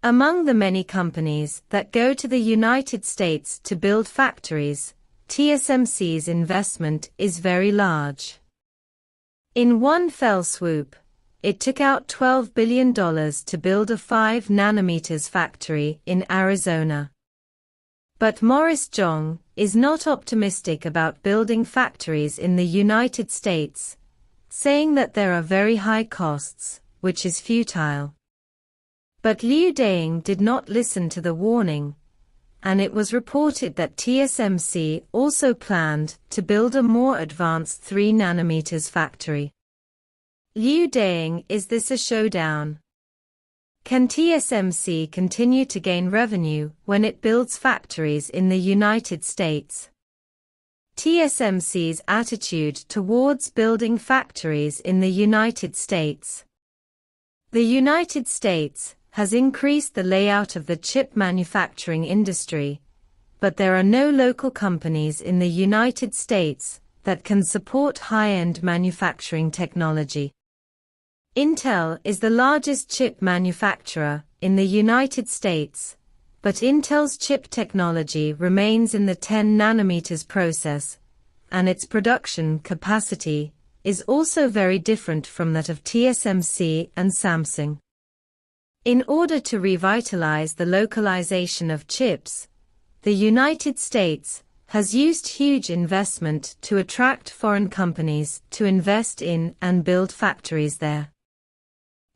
Among the many companies that go to the United States to build factories, TSMC's investment is very large. In one fell swoop, it took out $12 billion to build a 5 nanometers factory in Arizona. But Morris Chang is not optimistic about building factories in the United States, saying that there are very high costs, which is futile. But Liu Daying did not listen to the warning, and it was reported that TSMC also planned to build a more advanced 3 nanometers factory. Liu Daying, is this a showdown? Can TSMC continue to gain revenue when it builds factories in the United States? TSMC's attitude towards building factories in the United States. The United States has increased the layout of the chip manufacturing industry, but there are no local companies in the United States that can support high-end manufacturing technology. Intel is the largest chip manufacturer in the United States, but Intel's chip technology remains in the 10 nanometers process, and its production capacity is also very different from that of TSMC and Samsung. In order to revitalize the localization of chips, the United States has used huge investment to attract foreign companies to invest in and build factories there.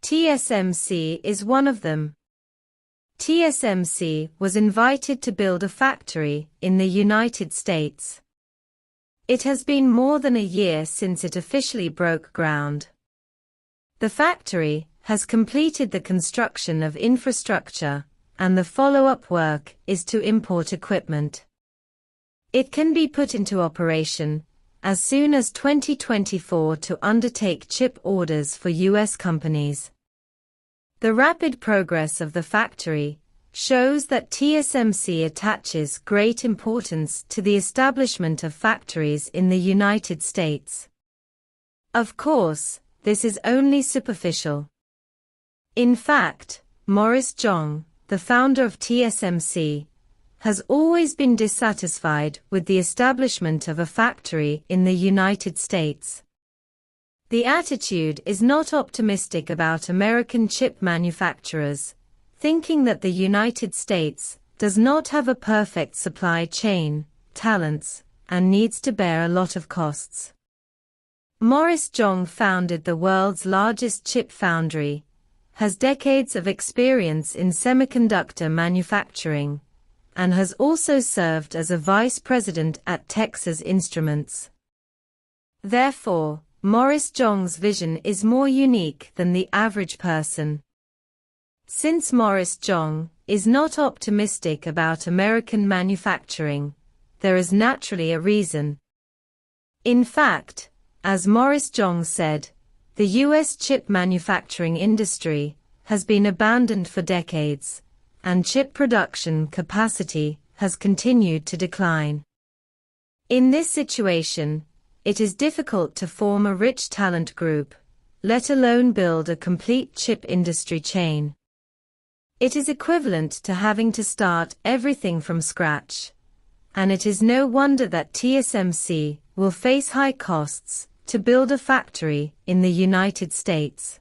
TSMC is one of them. TSMC was invited to build a factory in the United States. It has been more than a year since it officially broke ground. The factory has completed the construction of infrastructure, and the follow-up work is to import equipment. It can be put into operation as soon as 2024 to undertake chip orders for U.S. companies. The rapid progress of the factory shows that TSMC attaches great importance to the establishment of factories in the United States. Of course, this is only superficial. In fact, Morris Chang, the founder of TSMC, has always been dissatisfied with the establishment of a factory in the United States. The attitude is not optimistic about American chip manufacturers, thinking that the United States does not have a perfect supply chain, talents, and needs to bear a lot of costs. Morris Chang founded the world's largest chip foundry, has decades of experience in semiconductor manufacturing, and has also served as a vice president at Texas Instruments. Therefore, Morris Chang's vision is more unique than the average person. Since Morris Chang is not optimistic about American manufacturing, there is naturally a reason. In fact, as Morris Chang said, the U.S. chip manufacturing industry has been abandoned for decades, and chip production capacity has continued to decline. In this situation, it is difficult to form a rich talent group, let alone build a complete chip industry chain. It is equivalent to having to start everything from scratch, and it is no wonder that TSMC will face high costs to build a factory in the United States.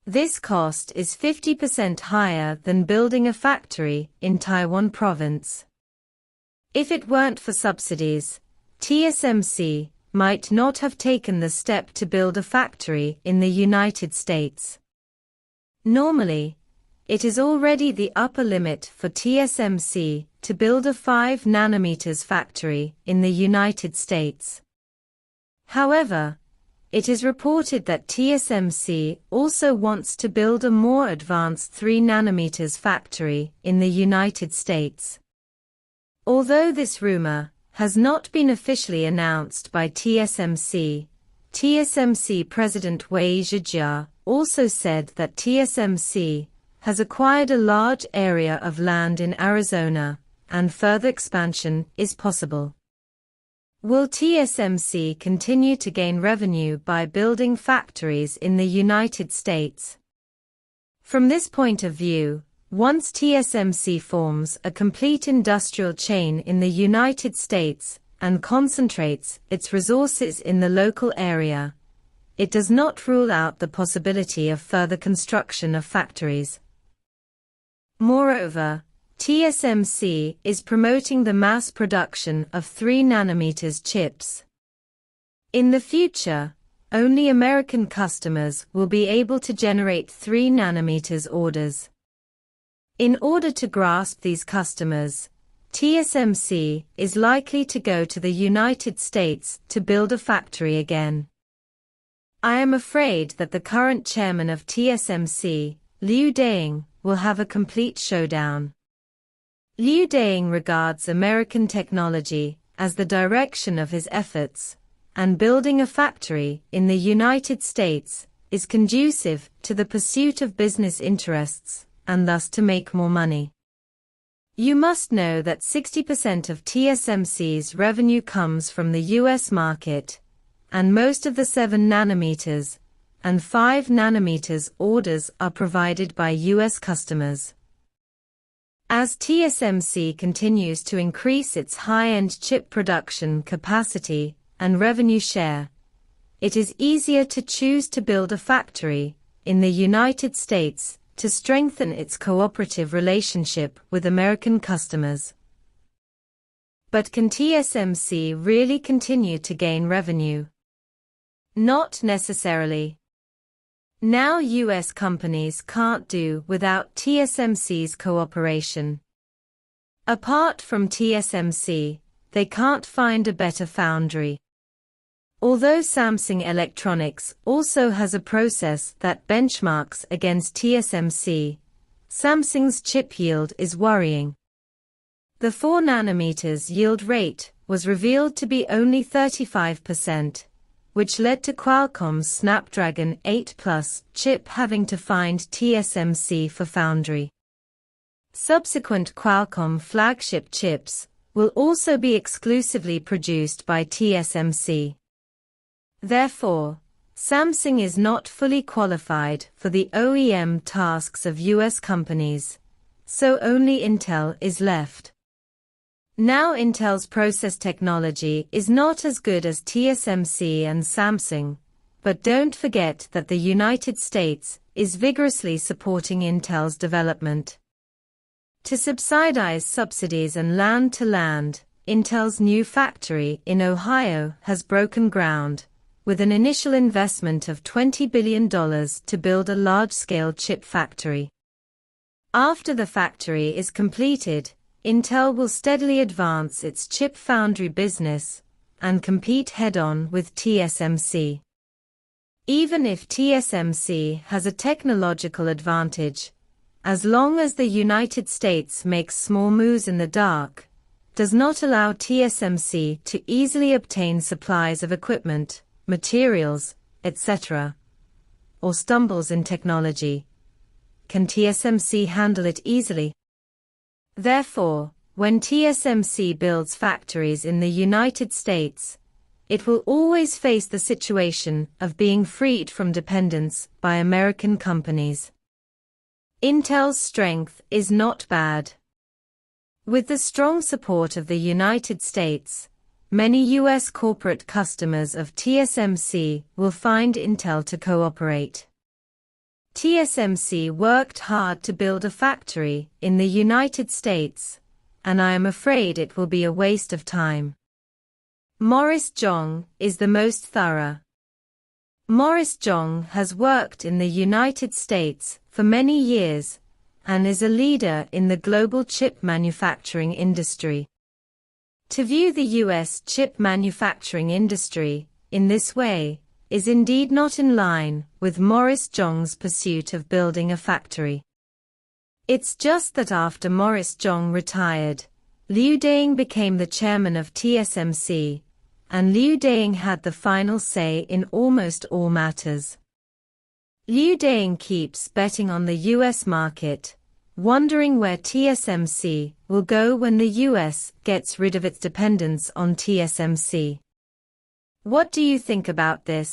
This cost is 50% higher than building a factory in Taiwan province. If it weren't for subsidies, TSMC might not have taken the step to build a factory in the United States. Normally, it is already the upper limit for TSMC to build a 5 nanometers factory in the United States. However, it is reported that TSMC also wants to build a more advanced 3 nanometers factory in the United States. Although this rumor has not been officially announced by TSMC, TSMC President Wei Zhijia also said that TSMC has acquired a large area of land in Arizona, and further expansion is possible. Will TSMC continue to gain revenue by building factories in the United States? From this point of view, Once TSMC forms a complete industrial chain in the United States and concentrates its resources in the local area, it does not rule out the possibility of further construction of factories. Moreover, TSMC is promoting the mass production of 3 nanometers chips. In the future, only American customers will be able to generate 3 nanometers orders. In order to grasp these customers, TSMC is likely to go to the United States to build a factory again. I am afraid that the current chairman of TSMC, Liu Daying, will have a complete showdown. Liu Daying regards American technology as the direction of his efforts, and building a factory in the United States is conducive to the pursuit of business interests, and thus to make more money. You must know that 60% of TSMC's revenue comes from the US market, and most of the 7 nanometers and 5 nanometers orders are provided by US customers. As TSMC continues to increase its high-end chip production capacity and revenue share, it is easier to choose to build a factory in the United States to strengthen its cooperative relationship with American customers. But can TSMC really continue to gain revenue? Not necessarily. Now US companies can't do without TSMC's cooperation. Apart from TSMC, they can't find a better foundry. Although Samsung Electronics also has a process that benchmarks against TSMC, Samsung's chip yield is worrying. The 4 nanometers yield rate was revealed to be only 35%, which led to Qualcomm's Snapdragon 8 Plus chip having to find TSMC for foundry. Subsequent Qualcomm flagship chips will also be exclusively produced by TSMC. Therefore, Samsung is not fully qualified for the OEM tasks of US companies, so only Intel is left. Now Intel's process technology is not as good as TSMC and Samsung, but don't forget that the United States is vigorously supporting Intel's development. To subsidize subsidies and land-to-land, Intel's new factory in Ohio has broken ground, with an initial investment of $20 billion to build a large-scale chip factory. After the factory is completed, Intel will steadily advance its chip foundry business and compete head-on with TSMC. Even if TSMC has a technological advantage, as long as the United States makes small moves in the dark, does not allow TSMC to easily obtain supplies of equipment, materials, etc., or stumbles in technology, can TSMC handle it easily? Therefore, when TSMC builds factories in the United States, it will always face the situation of being freed from dependence by American companies. Intel's strength is not bad. With the strong support of the United States, many US corporate customers of TSMC will find Intel to cooperate. TSMC worked hard to build a factory in the United States, and I am afraid it will be a waste of time. Morris Chang is the most thorough. Morris Chang has worked in the United States for many years and is a leader in the global chip manufacturing industry. To view the US chip manufacturing industry in this way is indeed not in line with Morris Chang's pursuit of building a factory. It's just that after Morris Chang retired, Liu Daying became the chairman of TSMC, and Liu Daying had the final say in almost all matters. Liu Daying keeps betting on the US market, wondering where TSMC will go when the US gets rid of its dependence on TSMC. What do you think about this?